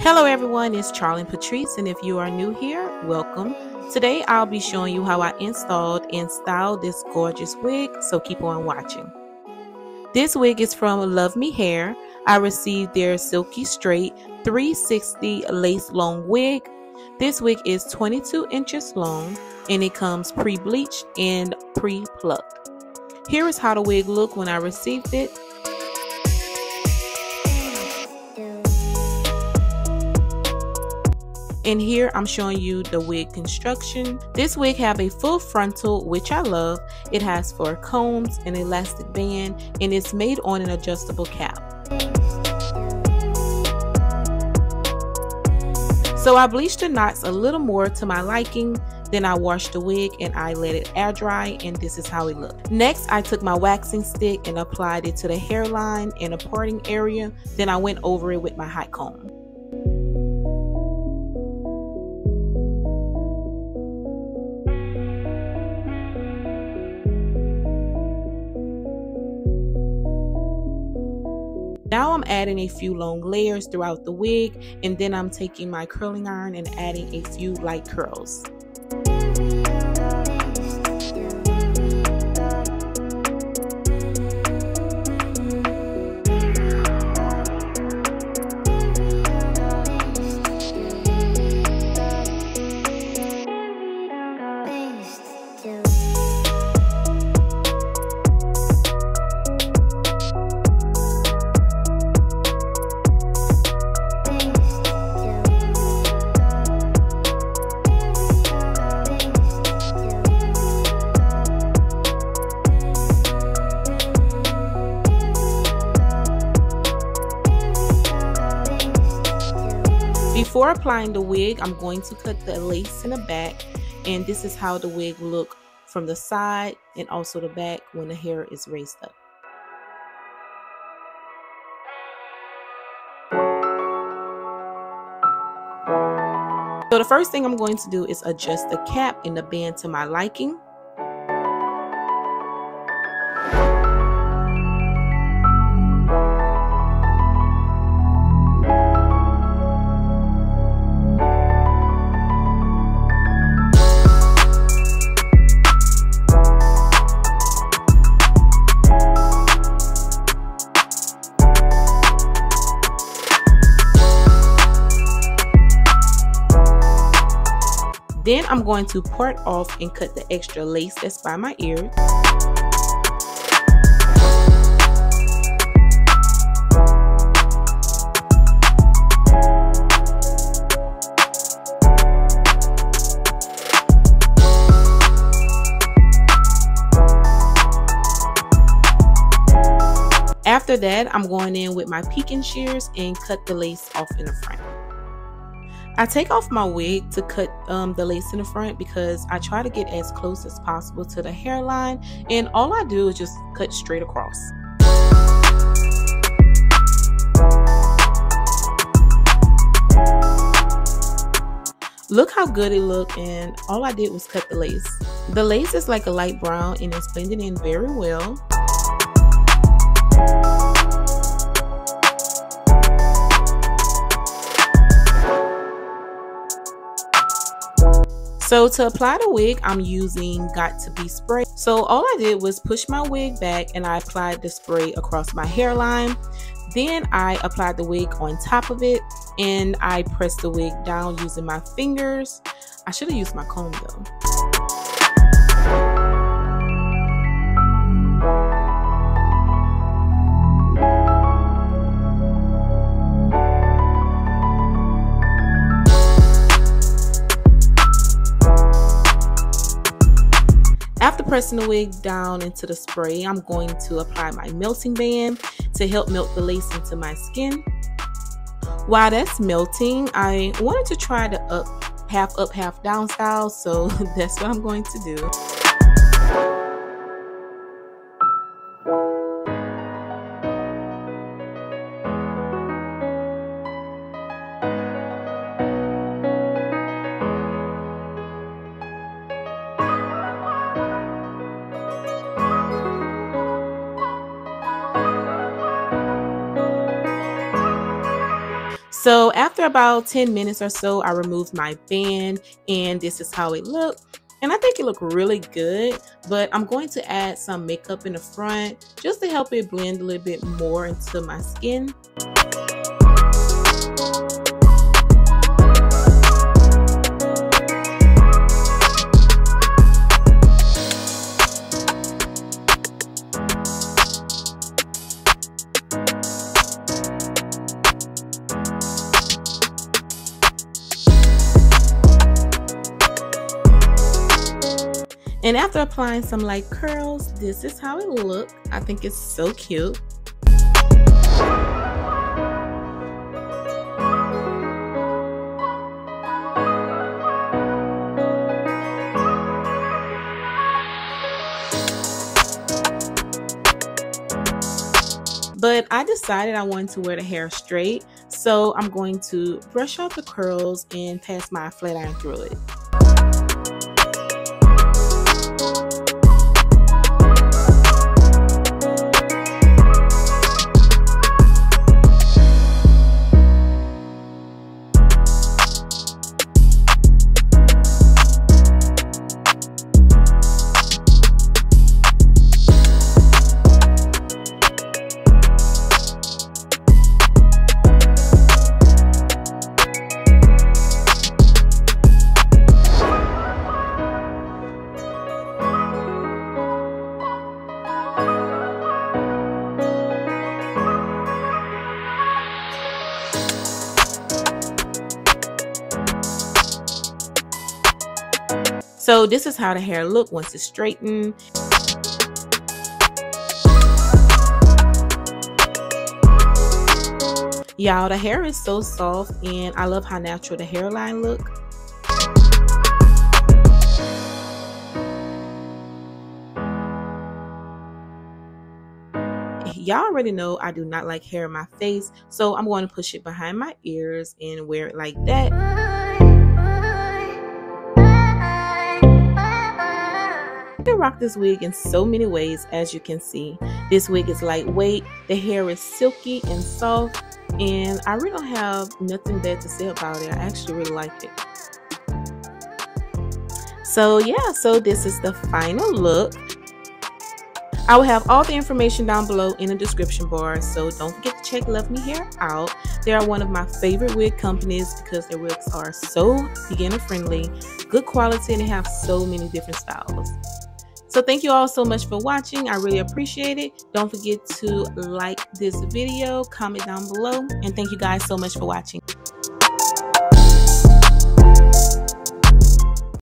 Hello everyone, it's Charlie Patrice, and if you are new here, welcome. Today I'll be showing you how I installed and styled this gorgeous wig, so keep on watching. This wig is from Luvme Hair. I received their Silky Straight 360 lace long wig. This wig is 22 inches long and it comes pre-bleached and pre-plucked. Here is how the wig looked when I received it. And here I'm showing you the wig construction. This wig have a full frontal, which I love. It has 4 combs, an elastic band, and it's made on an adjustable cap. So I bleached the knots a little more to my liking. Then I washed the wig and I let it air dry, and this is how it looked. Next, I took my waxing stick and applied it to the hairline and a parting area. Then I went over it with my hot comb. Now I'm adding a few long layers throughout the wig, and then I'm taking my curling iron and adding a few light curls. Before applying the wig, I'm going to cut the lace in the back, and this is how the wig look from the side and also the back when the hair is raised up. So the first thing I'm going to do is adjust the cap and the band to my liking. Then I'm going to part off and cut the extra lace that's by my ear. After that, I'm going in with my peeking shears and cut the lace off in the front. I take off my wig to cut the lace in the front because I try to get as close as possible to the hairline, and all I do is just cut straight across. Look how good it looked, and all I did was cut the lace. The lace is like a light brown and it's blended in very well. So to apply the wig, I'm using Got To Be spray. So all I did was push my wig back and I applied the spray across my hairline. Then I applied the wig on top of it and I pressed the wig down using my fingers. I should have used my comb though. After pressing the wig down into the spray, I'm going to apply my melting band to help melt the lace into my skin. While that's melting, I wanted to try the up, half down style, so that's what I'm going to do. So after after about 10 minutes or so, I removed my band, and this is how it looked. And I think it looked really good, but I'm going to add some makeup in the front just to help it blend a little bit more into my skin. And after applying some light curls, this is how it looks. I think it's so cute. But I decided I wanted to wear the hair straight, so I'm going to brush out the curls and pass my flat iron through it. So this is how the hair look once it's straightened. Y'all, the hair is so soft and I love how natural the hairline look. Y'all already know I do not like hair in my face, so I'm going to push it behind my ears and wear it like that. I can rock this wig in so many ways, as you can see. This wig is lightweight, the hair is silky and soft, and I really don't have nothing bad to say about it. I actually really like it. So yeah, so this is the final look. I will have all the information down below in the description bar, so don't forget to check Luvme Hair out. They are one of my favorite wig companies because their wigs are so beginner friendly, good quality, and they have so many different styles. So thank you all so much for watching. I really appreciate it. Don't forget to like this video, comment down below, and thank you guys so much for watching.